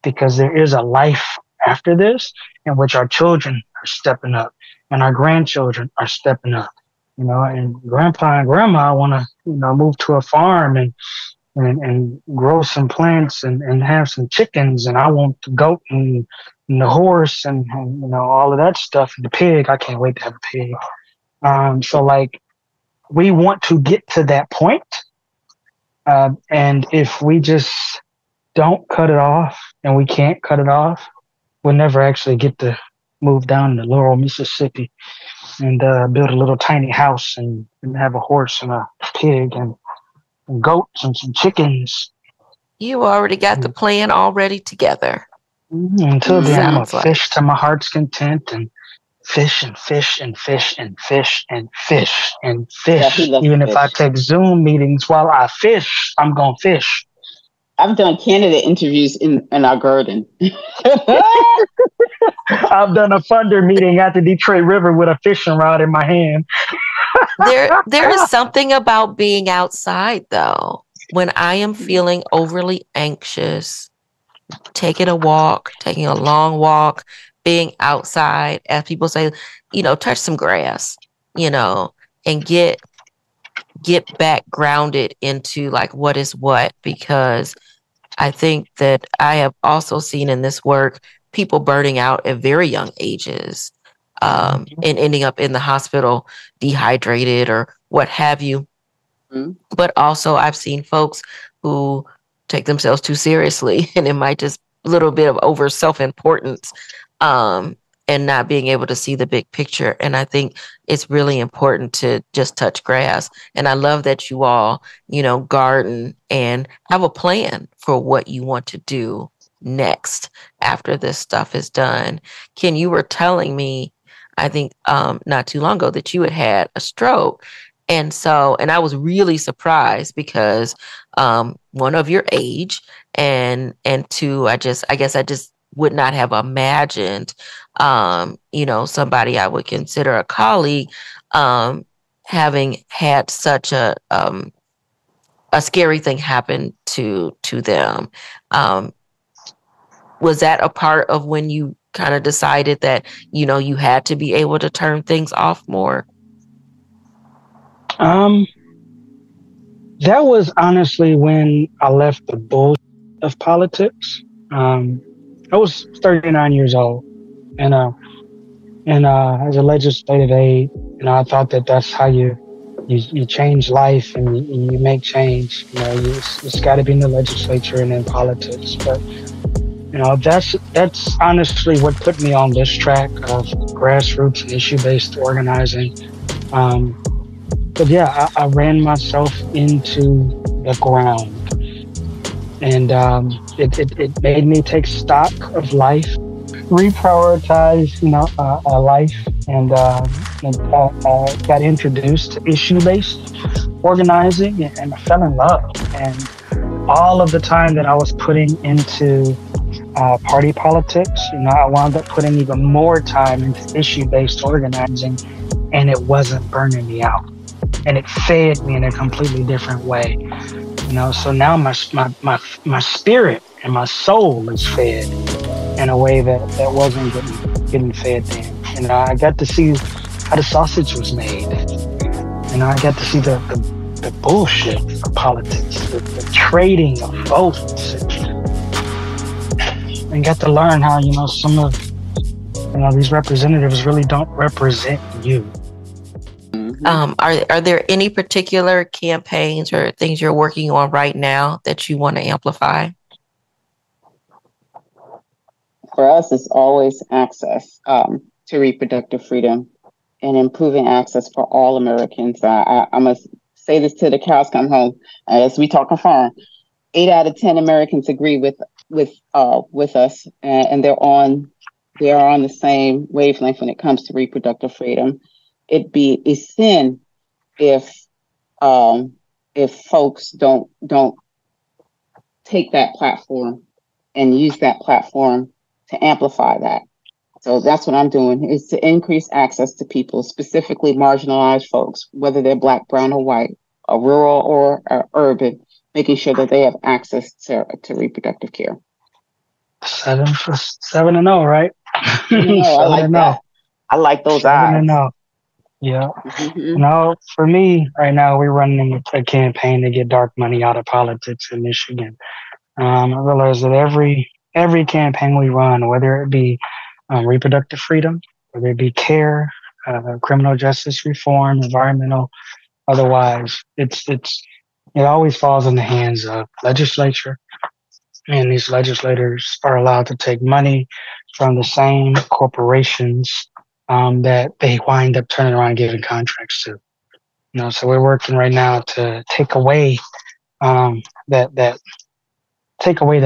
Speaker 3: because there is a life after this in which our children are stepping up and our grandchildren are stepping up, you know, and grandpa and grandma want to, you know, move to a farm and grow some plants and have some chickens, and I want the goat and the horse and you know, all of that stuff, and the pig. I can't wait to have a pig. So like, we want to get to that point. And if we just don't cut it off, and we can't cut it off, we'll never actually get to move down to Laurel, Mississippi and build a little tiny house and have a horse and a pig and goats and some chickens.
Speaker 1: You already got the plan already together.
Speaker 3: Until then, I'm gonna fish to my heart's content and fish and fish and fish and fish and fish and fish. Even if I take Zoom meetings while I fish, I'm gonna fish.
Speaker 2: I've done candidate interviews in our garden.
Speaker 3: I've done a funder meeting at the Detroit River with a fishing rod in my hand.
Speaker 1: There is something about being outside, though. When I am feeling overly anxious, taking a long walk, being outside, as people say, you know, touch some grass, you know, and get back grounded into like what is what, because I think that I have also seen in this work people burning out at very young ages, and ending up in the hospital dehydrated or what have you. But also I've seen folks who take themselves too seriously, and it might just a little bit of over self-importance, and not being able to see the big picture. And I think it's really important to just touch grass. And I love that you all, you know, garden and have a plan for what you want to do next after this stuff is done. Ken, you were telling me, I think not too long ago, that you had a stroke. And I was really surprised because one, of your age, and two, I guess I just would not have imagined, you know, somebody I would consider a colleague, having had such a scary thing happen to them. Was that a part of when you kind of decided that, you know, you had to be able to turn things off more?
Speaker 3: That was honestly when I left the bullshit of politics. I was 39 years old, and as a legislative aide, you know, I thought that that's how you change life and you make change. You know, it's got to be in the legislature and in politics. But you know, that's honestly what put me on this track of grassroots and issue-based organizing. But yeah, I ran myself into the ground, and it made me take stock of life reprioritized, life, and got introduced to issue-based organizing, and I fell in love. And all of the time that I was putting into party politics, I wound up putting even more time into issue-based organizing, and it wasn't burning me out, and it fed me in a completely different way. So now my spirit and my soul is fed in a way that wasn't getting fed then. I got to see how the sausage was made. I got to see the bullshit of politics, the trading of votes, and got to learn how, some of, these representatives really don't represent you.
Speaker 1: Are there any particular campaigns or things you're working on right now that you want to amplify?
Speaker 2: For us, it's always access to reproductive freedom and improving access for all Americans. I must say this till the cows come home. As we talk on farm, 8 out of 10 Americans agree with us, and they are on the same wavelength when it comes to reproductive freedom. It'd be a sin if folks don't take that platform and use that platform to amplify that. So that's what I'm doing, is to increase access to people, specifically marginalized folks, whether they're Black, brown, or white, or rural or urban, making sure that they have access to reproductive care.
Speaker 3: 7-0, right?
Speaker 2: I like that. I like those odds.
Speaker 3: 7-0. Yeah. Mm-hmm. For me, right now, we're running a campaign to get dark money out of politics in Michigan. I realize that every campaign we run, whether it be reproductive freedom, whether it be care, criminal justice reform, environmental, otherwise, it always falls in the hands of legislature, and these legislators are allowed to take money from the same corporations that they wind up turning around and giving contracts to. So we're working right now to take away that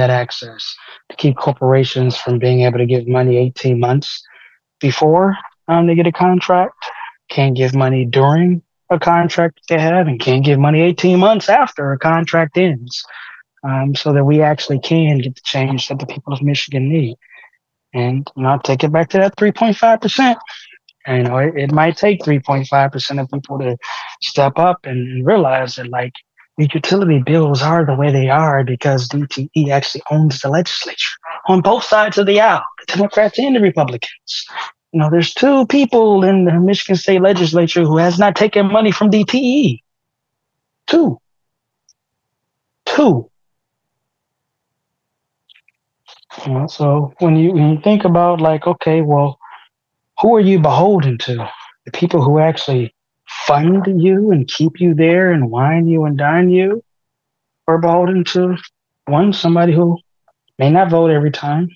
Speaker 3: access, to keep corporations from being able to give money 18 months before they get a contract, can't give money during a contract they have, and can't give money 18 months after a contract ends, so that we actually can get the change that the people of Michigan need. And take it back to that 3.5%. And it might take 3.5% of people to step up and realize that, like, the utility bills are the way they are because DTE actually owns the legislature on both sides of the aisle, the Democrats and the Republicans. There's 2 people in the Michigan State Legislature who has not taken money from DTE. 2. So when you think about, like, okay, well, who are you beholden to? The people who actually fund you and keep you there and wine you and dine you, or beholden to somebody who may not vote every time,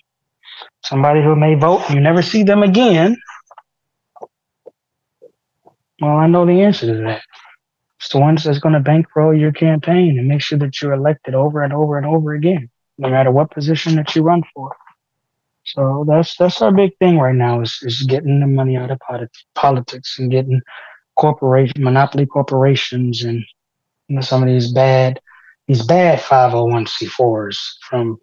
Speaker 3: somebody who may vote and you never see them again? Well, I know the answer to that. It's the ones that's going to bankroll your campaign and make sure that you're elected over and over and over again, no matter what position that you run for. So that's our big thing right now, is getting the money out of politics and getting monopoly corporations and some of these bad 501c4s from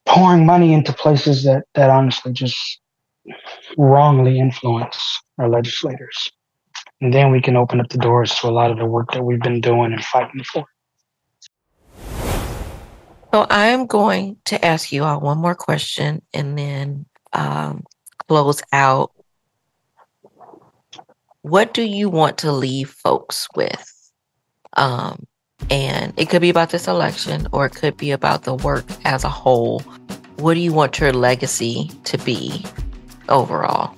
Speaker 3: pouring money into places that honestly just wrongly influence our legislators. And then we can open up the doors to a lot of the work that we've been doing and fighting for.
Speaker 1: So I'm going to ask you all one more question and then close out. What do you want to leave folks with? And it could be about this election, or it could be about the work as a whole. What do you want your legacy to be overall?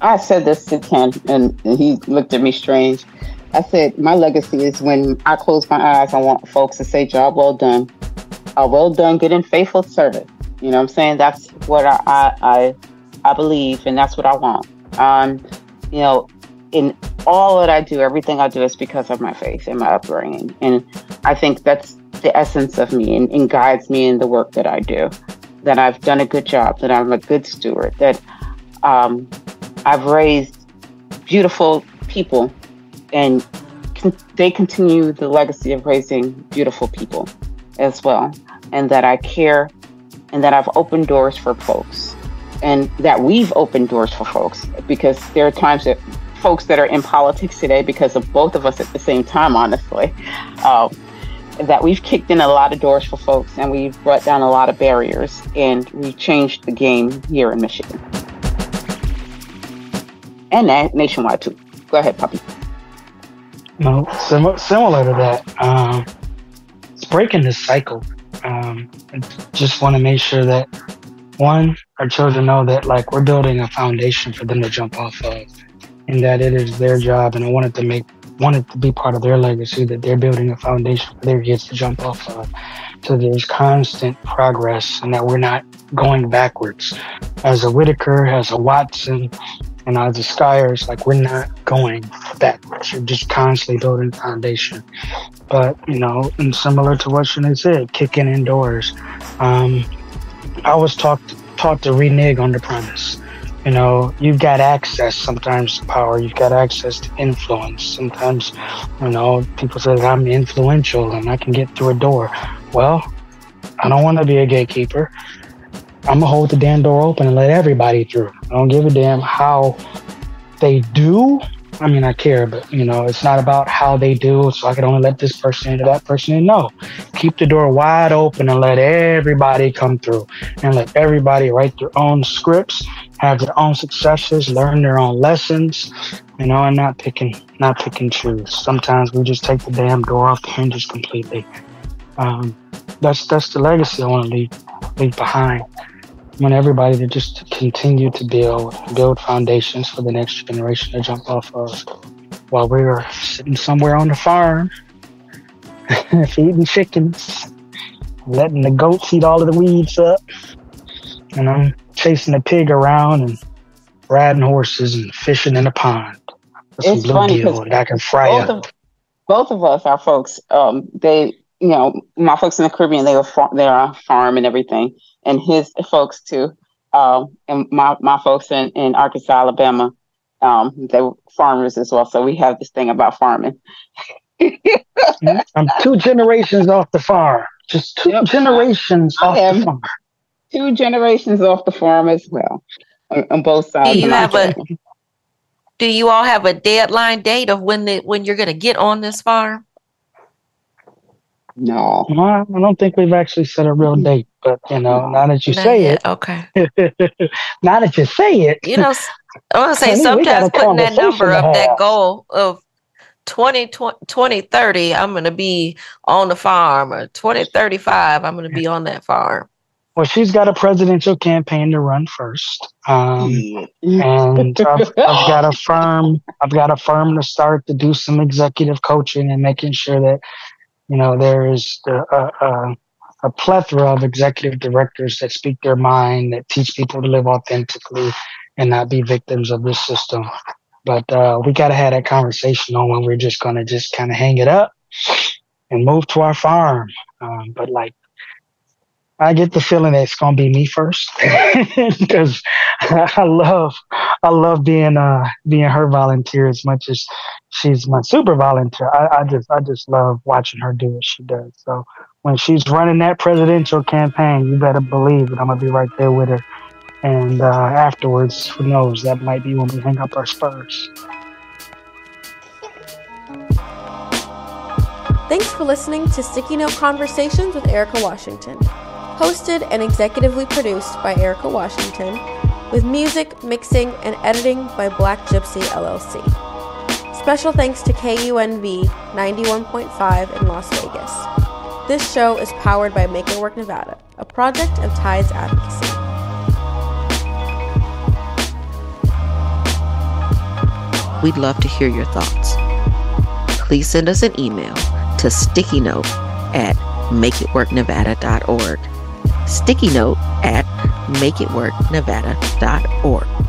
Speaker 2: I said this to Ken, and he looked at me strange. I said, my legacy is when I close my eyes, I want folks to say, job well done. Well done, good and faithful servant. You know what I'm saying? That's what I believe, and that's what I want. In all that I do, everything I do is because of my faith and my upbringing. And I think that's the essence of me and guides me in the work that I do. that I've done a good job, that I'm a good steward, that I've raised beautiful people, and they continue the legacy of raising beautiful people as well, and that I care, and that I've opened doors for folks, and that we've opened doors for folks, because there are times that folks that are in politics today, because of both of us at the same time, honestly, that we've kicked in a lot of doors for folks, and we've brought down a lot of barriers, and we've changed the game here in Michigan. And nationwide too. Go ahead, Puppy.
Speaker 3: No, similar to that. It's breaking this cycle. I just want to make sure that, one, our children know that like we're building a foundation for them to jump off of, and that it is their job, and I want it to be part of their legacy, that they're building a foundation for their kids to jump off of. So there's constant progress, and that we're not going backwards. As a Whittaker, as a Watson, and as a Skyers, like we're not going backwards. You're just constantly building foundation. But, you know, and similar to what Shanay said, kicking indoors. I was taught to renege on the premise. You know, you've got access sometimes to power. You've got access to influence. Sometimes, you know, people say that I'm influential and I can get through a door. Well, I don't want to be a gatekeeper. I'm going to hold the damn door open and let everybody through. I don't give a damn how they do. I mean, I care, but, you know, it's not about how they do, so I can only let this person in or that person in. No. Keep the door wide open and let everybody come through. And let everybody write their own scripts, have their own successes, learn their own lessons, you know, and not pick and choose. Sometimes we just take the damn door off the hinges completely. That's the legacy I want to leave behind. I want everybody to just continue to build foundations for the next generation to jump off of, while we were sitting somewhere on the farm feeding chickens, letting the goats eat all of the weeds up, and I'm chasing a pig around and riding horses and fishing in a pond.
Speaker 2: It's funny because
Speaker 3: I can fry up.
Speaker 2: Both of us, our folks, they, you know, my folks in the Caribbean, they're on farm and everything. And his folks too, and my folks in Arkansas, Alabama, they were farmers as well. So we have this thing about farming.
Speaker 3: I'm 2 generations off the farm. Just 2 generations off the farm.
Speaker 2: 2 generations off the farm as well, on both sides.
Speaker 1: Do you all have a deadline date of when you're going to get on this farm?
Speaker 2: No,
Speaker 3: I don't think we've actually set a real date, but you know, now that you say it,
Speaker 1: okay.
Speaker 3: Now that you say it,
Speaker 1: you know, I want to say sometimes putting that number up, that goal of 2030, I'm going to be on the farm, or 2035, I'm going to be on that farm.
Speaker 3: Well, she's got a presidential campaign to run first, and I've got a firm to start to do some executive coaching and making sure that, you know, there is a plethora of executive directors that speak their mind, that teach people to live authentically and not be victims of this system. But we got to have that conversation on when we're just going to just kind of hang it up and move to our farm. But like, I get the feeling that it's going to be me first because I love being her volunteer as much as she's my super volunteer. I just love watching her do what she does. So when she's running that presidential campaign, you better believe that I'm going to be right there with her. And afterwards, who knows, that might be when we hang up our spurs.
Speaker 4: Thanks for listening to Sticky Note Conversations with Erika Washington. Hosted and executively produced by Erika Washington, with music, mixing, and editing by Black Gypsy LLC. Special thanks to KUNV 91.5 in Las Vegas. This show is powered by Make It Work Nevada, a project of Tides Advocacy.
Speaker 1: We'd love to hear your thoughts. Please send us an email to stickynote@makeitworknevada.org. stickynote@makeitworknevada.org.